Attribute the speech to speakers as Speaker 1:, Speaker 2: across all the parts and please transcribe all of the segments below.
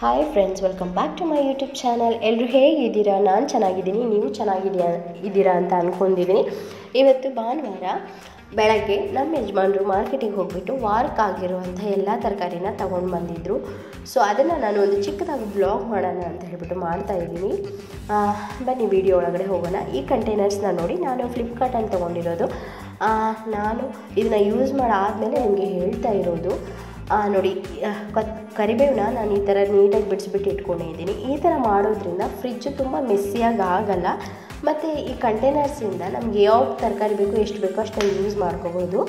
Speaker 1: Hi friends, welcome back to my YouTube channel. ಎಲ್ಲರೂ ಹೇಗಿದ್ದೀರಾ? ನಾನು ಚೆನ್ನಾಗಿದ್ದೀನಿ, ನೀವು ಚೆನ್ನಾಗಿದ್ದೀರಾ ಅಂತ ಅಂದ್ಕೊಂಡಿದ್ದೀನಿ. ಇವತ್ತು ಭಾನುವಾರ ಬೆಳಗ್ಗೆ ನಮ್ಮ ಯಜಮಾನರು ಮಾರ್ಕೆಟಿಗೆ ಹೋಗಿಬಿಟ್ಟು ವಾರಕ್ಕಾಗಿರುವಂಥ ಎಲ್ಲ ತರಕಾರಿನ ತೊಗೊಂಡು ಬಂದಿದ್ದರು. ಸೊ ಅದನ್ನು ನಾನು ಒಂದು ಚಿಕ್ಕದಾಗಿ ಬ್ಲಾಗ್ ಮಾಡೋಣ ಅಂತ ಹೇಳ್ಬಿಟ್ಟು ಮಾಡ್ತಾಯಿದ್ದೀನಿ. ಬನ್ನಿ ವಿಡಿಯೋ ಒಳಗಡೆ ಹೋಗೋಣ. ಈ ಕಂಟೈನರ್ಸ್ನ ನೋಡಿ, ನಾನು ಫ್ಲಿಪ್ಕಾರ್ಟಲ್ಲಿ ತೊಗೊಂಡಿರೋದು. ನಾನು ಇದನ್ನು ಯೂಸ್ ಮಾಡಾದಮೇಲೆ ನಿಮಗೆ ಹೇಳ್ತಾ ಇರೋದು ನೋಡಿ, ಕರಿಬೇವನ್ನ ನಾನು ಈ ಥರ ನೀಟಾಗಿ ಬಿಡಿಸ್ಬಿಟ್ಟು ಇಟ್ಕೊಂಡಿದ್ದೀನಿ. ಈ ಥರ ಮಾಡೋದ್ರಿಂದ ಫ್ರಿಜ್ಜು ತುಂಬ ಮೆಸ್ಸಿಯಾಗಿ ಆಗಲ್ಲ. ಮತ್ತು ಈ ಕಂಟೈನರ್ಸಿಂದ ನಮಗೆ ಯಾವ ತರಕಾರಿ ಬೇಕೋ ಎಷ್ಟು ಬೇಕೋ ಅಷ್ಟನ್ನು ಯೂಸ್ ಮಾಡ್ಕೋಬೋದು.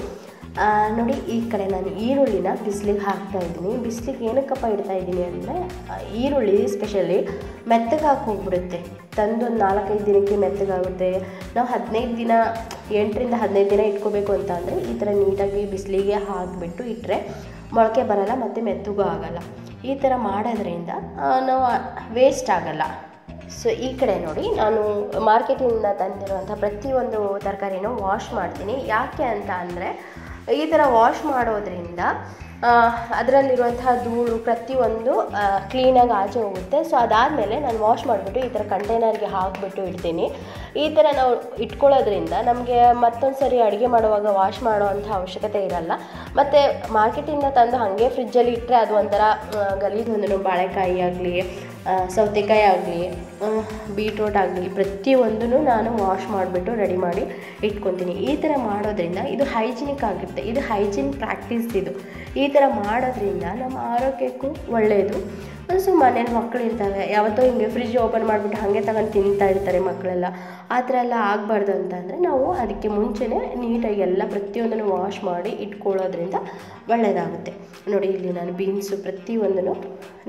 Speaker 1: ನೋಡಿ, ಈ ಕಡೆ ನಾನು ಈರುಳ್ಳಿನ ಬಿಸಿಲಿಗೆ ಹಾಕ್ತಾಯಿದ್ದೀನಿ. ಬಿಸಿಲಿಗೆ ಏನಕ್ಕಪ್ಪ ಇಡ್ತಾಯಿದ್ದೀನಿ ಅಂದರೆ, ಈರುಳ್ಳಿ ಸ್ಪೆಷಲಿ ಮೆತ್ತಗೆ ಹೋಗ್ಬಿಡುತ್ತೆ. ತಂದು ಒಂದು 4-5 ದಿನಕ್ಕೆ ಮೆತ್ತಗಾಗುತ್ತೆ. ನಾವು 8 ರಿಂದ 15 ದಿನ ಇಟ್ಕೋಬೇಕು ಅಂತ ಅಂದರೆ ಈ ಥರ ನೀಟಾಗಿ ಬಿಸಿಲಿಗೆ ಹಾಕಿಬಿಟ್ಟು ಇಟ್ಟರೆ ಮೊಳಕೆ ಬರೋಲ್ಲ ಮತ್ತು ಮೆತ್ತಗೂ ಆಗೋಲ್ಲ. ಈ ಥರ ಮಾಡೋದ್ರಿಂದ ನಾವು ವೇಸ್ಟ್ ಆಗೋಲ್ಲ. ಸೊ ಈ ಕಡೆ ನೋಡಿ, ನಾನು ಮಾರ್ಕೆಟಿಂದ ತಂದಿರುವಂಥ ಪ್ರತಿಯೊಂದು ತರಕಾರಿನೂ ವಾಶ್ ಮಾಡ್ತೀನಿ. ಯಾಕೆ ಅಂತ ಅಂದರೆ, ಈ ಥರ ವಾಶ್ ಮಾಡೋದ್ರಿಂದ ಅದರಲ್ಲಿರುವಂತಹ ಧೂಳು ಪ್ರತಿಯೊಂದು ಕ್ಲೀನಾಗಿ ಆಚೆ ಹೋಗುತ್ತೆ. ಸೊ ಅದಾದಮೇಲೆ ನಾನು ವಾಶ್ ಮಾಡಿಬಿಟ್ಟು ಈ ಥರ ಕಂಟೈನರ್ಗೆ ಹಾಕಿಬಿಟ್ಟು ಇಡ್ತೀನಿ. ಈ ಥರ ನಾವು ಇಟ್ಕೊಳ್ಳೋದ್ರಿಂದ ನಮಗೆ ಮತ್ತೊಂದು ಸರಿ ಅಡುಗೆ ಮಾಡುವಾಗ ವಾಶ್ ಮಾಡೋವಂಥ ಅವಶ್ಯಕತೆ ಇರಲ್ಲ. ಮತ್ತು ಮಾರ್ಕೆಟಿಂದ ತಂದು ಹಾಗೆ ಫ್ರಿಜ್ಜಲ್ಲಿ ಇಟ್ಟರೆ ಅದು ಒಂಥರ ಗಲೀಜು ಹೊಂದನು. ಬಾಳೆಕಾಯಿ ಆಗಲಿ, ಸೌತೆಕಾಯಿ ಆಗಲಿ, ಬೀಟ್ರೋಟ್ ಆಗಲಿ ಪ್ರತಿಯೊಂದೂ ನಾನು ವಾಶ್ ಮಾಡಿಬಿಟ್ಟು ರೆಡಿ ಮಾಡಿ ಇಟ್ಕೊತೀನಿ. ಈ ಥರ ಮಾಡೋದ್ರಿಂದ ಇದು ಹೈಜಿನಿಕ್ ಆಗುತ್ತೆ. ಇದು ಹೈಜಿನ್ ಪ್ರಾಕ್ಟೀಸ್. ಇದು ಈ ಥರ ಮಾಡೋದ್ರಿಂದ ನಮ್ಮ ಆರೋಗ್ಯಕ್ಕೂ ಒಳ್ಳೆಯದು. ಸೊ ಮನೇಲಿ ಮಕ್ಕಳು ಇರ್ತವೆ, ಯಾವತ್ತೋ ಹಿಂಗೆ ಫ್ರಿಜ್ ಓಪನ್ ಮಾಡಿಬಿಟ್ಟು ಹಾಗೆ ತಗೊಂಡು ತಿಂತಾ ಇರ್ತಾರೆ ಮಕ್ಕಳೆಲ್ಲ. ಆ ಥರ ಎಲ್ಲ ಆಗಬಾರ್ದು ಅಂತಂದರೆ ನಾವು ಅದಕ್ಕೆ ಮುಂಚೆನೇ ನೀಟಾಗಿ ಎಲ್ಲ ಪ್ರತಿಯೊಂದನ್ನು ವಾಶ್ ಮಾಡಿ ಇಟ್ಕೊಳ್ಳೋದ್ರಿಂದ ಒಳ್ಳೆಯದಾಗುತ್ತೆ. ನೋಡಿ, ಇಲ್ಲಿ ನಾನು ಬೀನ್ಸು ಪ್ರತಿಯೊಂದನ್ನು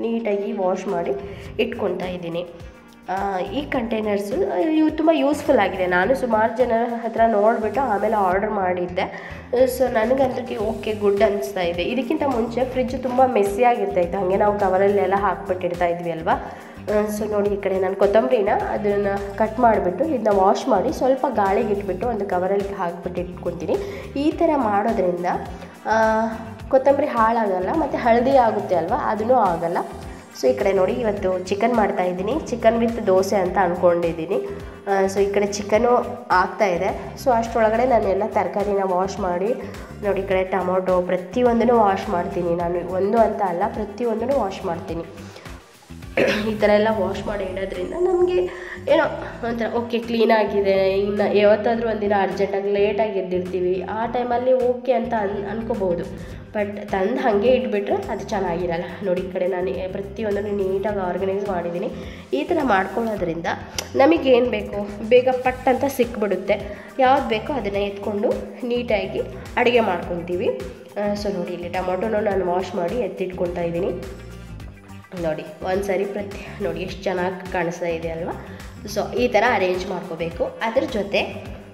Speaker 1: ನೀಟಾಗಿ ವಾಶ್ ಮಾಡಿ ಇಟ್ಕೊತಾ ಇದ್ದೀನಿ. ಈ ಕಂಟೈನರ್ಸು ಇವು ತುಂಬ ಯೂಸ್ಫುಲ್ ಆಗಿದೆ. ನಾನು ಸುಮಾರು ಜನರ ಹತ್ರ ನೋಡಿಬಿಟ್ಟು ಆಮೇಲೆ ಆರ್ಡರ್ ಮಾಡಿದ್ದೆ. ಸೊ ನನಗಂತೂ ಓಕೆ, ಗುಡ್ ಅನಿಸ್ತಾ ಇದೆ. ಇದಕ್ಕಿಂತ ಮುಂಚೆ ಫ್ರಿಜ್ ತುಂಬ ಮೆಸ್ಸಿಯಾಗಿರ್ತಾಯಿತ್ತು, ಹಾಗೆ ನಾವು ಕವರಲ್ಲೆಲ್ಲ ಹಾಕ್ಬಿಟ್ಟಿರ್ತಾ ಇದ್ವಿ ಅಲ್ವಾ. ಸೊ ನೋಡಿ, ಈ ಕಡೆ ನಾನು ಕೊತ್ತಂಬರಿನ ಅದನ್ನು ಕಟ್ ಮಾಡಿಬಿಟ್ಟು ಇದನ್ನ ವಾಶ್ ಮಾಡಿ ಸ್ವಲ್ಪ ಗಾಳಿಗೆ ಇಟ್ಬಿಟ್ಟು ಒಂದು ಕವರಲ್ಲಿ ಹಾಕ್ಬಿಟ್ಟು ಇಟ್ಕೊತೀನಿ. ಈ ಥರ ಮಾಡೋದ್ರಿಂದ ಕೊತ್ತಂಬರಿ ಹಾಳಾಗಲ್ಲ ಮತ್ತು ಹಳದಿ ಆಗುತ್ತೆ ಅಲ್ವಾ, ಅದೂ ಆಗಲ್ಲ. ಸೊ ಈ ಕಡೆ ನೋಡಿ, ಇವತ್ತು ಚಿಕನ್ ಮಾಡ್ತಾಯಿದ್ದೀನಿ. ಚಿಕನ್ ವಿತ್ ದೋಸೆ ಅಂತ ಅಂದ್ಕೊಂಡಿದ್ದೀನಿ. ಸೊ ಈ ಕಡೆ ಚಿಕನು ಆಗ್ತಾಯಿದೆ. ಸೊ ಅಷ್ಟರೊಳಗಡೆ ನಾನು ಎಲ್ಲ ತರಕಾರಿನ ವಾಶ್ ಮಾಡಿ ನೋಡಿ, ಈ ಕಡೆ ಟೊಮೊಟೊ ಪ್ರತಿಯೊಂದನ್ನು ವಾಶ್ ಮಾಡ್ತೀನಿ. ನಾನು ಒಂದು ಅಂತ ಅಲ್ಲ, ಪ್ರತಿಯೊಂದನ್ನು ವಾಶ್ ಮಾಡ್ತೀನಿ. ಈ ಥರ ಎಲ್ಲ ವಾಶ್ ಮಾಡಿ ಇಡೋದ್ರಿಂದ ನಮಗೆ ಏನೋ ಒಂಥರ ಓಕೆ, ಕ್ಲೀನಾಗಿದೆ. ಇನ್ನು ಯಾವತ್ತಾದರೂ ಒಂದಿನ ಅರ್ಜೆಂಟಾಗಿ ಲೇಟಾಗಿ ಎದ್ದಿರ್ತೀವಿ, ಆ ಟೈಮಲ್ಲಿ ಓಕೆ ಅಂತ ಅನ್ಕೋಬೋದು. ಬಟ್ ತಂದು ಹಾಗೆ ಇಟ್ಬಿಟ್ರೆ ಅದು ಚೆನ್ನಾಗಿರಲ್ಲ. ನೋಡಿ, ಈ ಕಡೆ ನಾನು ಪ್ರತಿಯೊಂದನ್ನು ನೀಟಾಗಿ ಆರ್ಗನೈಸ್ ಮಾಡಿದ್ದೀನಿ. ಈ ಥರ ಮಾಡ್ಕೊಳ್ಳೋದ್ರಿಂದ ನಮಗೇನು ಬೇಕೋ ಬೇಗ ಪಟ್ ಅಂತ ಸಿಕ್ಬಿಡುತ್ತೆ. ಯಾವ್ದು ಬೇಕೋ ಅದನ್ನು ಎತ್ಕೊಂಡು ನೀಟಾಗಿ ಅಡುಗೆ ಮಾಡ್ಕೊತೀವಿ. ಸೊ ನೋಡಿ, ಇಲ್ಲಿ ಟೊಮೊಟೊನ ನಾನು ವಾಶ್ ಮಾಡಿ ಎತ್ತಿಟ್ಕೊತಾ ಇದ್ದೀನಿ. ನೋಡಿ, ಒಂದು ಸಾರಿ ನೋಡಿ ಎಷ್ಟು ಚೆನ್ನಾಗಿ ಕಾಣಿಸ್ತಾ ಇದೆ ಅಲ್ವಾ. ಸೊ ಈ ಥರ ಅರೇಂಜ್ ಮಾಡ್ಕೋಬೇಕು. ಅದ್ರ ಜೊತೆ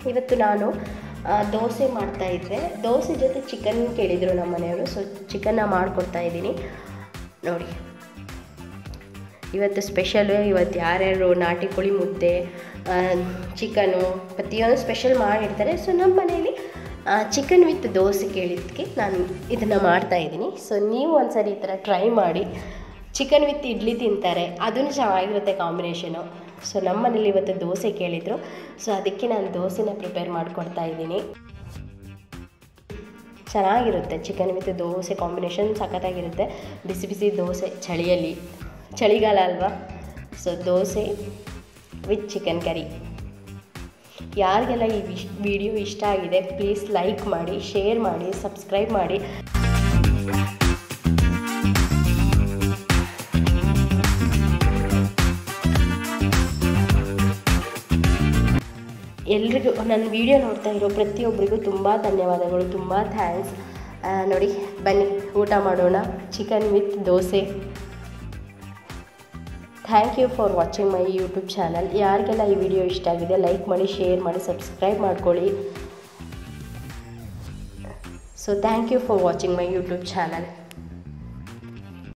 Speaker 1: ಇವತ್ತು ನಾನು ದೋಸೆ ಮಾಡ್ತಾಯಿದ್ದೆ. ದೋಸೆ ಜೊತೆ ಚಿಕನ್ ಕೇಳಿದರು ನಮ್ಮ ಮನೆಯವರು. ಸೊ ಚಿಕನ್ನ ಮಾಡಿಕೊಡ್ತಾ ಇದ್ದೀನಿ. ನೋಡಿ, ಇವತ್ತು ಸ್ಪೆಷಲು. ಇವತ್ತು ಯಾರ್ಯಾರು ನಾಟಿ ಕೋಳಿ ಮುದ್ದೆ, ಚಿಕನು ಪ್ರತಿಯೊಂದು ಸ್ಪೆಷಲ್ ಮಾಡಿರ್ತಾರೆ. ಸೊ ನಮ್ಮ ಮನೇಲಿ ಚಿಕನ್ ವಿತ್ ದೋಸೆ ಕೇಳಿದ್ದಕ್ಕೆ ನಾನು ಇದನ್ನು ಮಾಡ್ತಾಯಿದ್ದೀನಿ. ಸೊ ನೀವು ಒಂದು ಸಾರಿ ಈ ಥರ ಟ್ರೈ ಮಾಡಿ. ಚಿಕನ್ ವಿತ್ ಇಡ್ಲಿ ತಿಂತಾರೆ, ಅದೂ ಚೆನ್ನಾಗಿರುತ್ತೆ ಕಾಂಬಿನೇಷನು. ಸೊ ನಮ್ಮ ಮನೇಲಿ ಇವತ್ತು ದೋಸೆ ಕೇಳಿದರು. ಸೊ ಅದಕ್ಕೆ ನಾನು ದೋಸೆನ ಪ್ರಿಪೇರ್ ಮಾಡಿಕೊಡ್ತಾ ಇದ್ದೀನಿ. ಚೆನ್ನಾಗಿರುತ್ತೆ ಚಿಕನ್ ವಿತ್ ದೋಸೆ ಕಾಂಬಿನೇಷನ್, ಸಖತ್ತಾಗಿರುತ್ತೆ. ಬಿಸಿ ಬಿಸಿ ದೋಸೆ ಚಳಿಯಲ್ಲಿ, ಚಳಿಗಾಲ ಅಲ್ವಾ. So dosa with chicken curry. ಯಾರಿಗೆಲ್ಲ ಈ ವಿಡಿಯೋ ಇಷ್ಟ ಆಗಿದೆ ಪ್ಲೀಸ್ ಲೈಕ್ ಮಾಡಿ, ಶೇರ್ ಮಾಡಿ, ಸಬ್ಸ್ಕ್ರೈಬ್ ಮಾಡಿ. ಎಲ್ರಿಗೂ ನನ್ನ ವಿಡಿಯೋ ನೋಡ್ತಾ ಇರೋ ಪ್ರತಿಯೊಬ್ಬರಿಗೂ ತುಂಬ ಧನ್ಯವಾದಗಳು, ತುಂಬ ಥ್ಯಾಂಕ್ಸ್. ನೋಡಿ, ಬನ್ನಿ ಊಟ ಮಾಡೋಣ. Chicken with dosa. Thank you for watching my YouTube channel. ಯಾರಿಗೆಲ್ಲ ಈ ವಿಡಿಯೋ ಇಷ್ಟ ಆಗಿದೆ ಲೈಕ್ ಮಾಡಿ, ಶೇರ್ ಮಾಡಿ, ಸಬ್ಸ್ಕ್ರೈಬ್ ಮಾಡ್ಕೊಳ್ಳಿ. So thank you for watching my YouTube channel.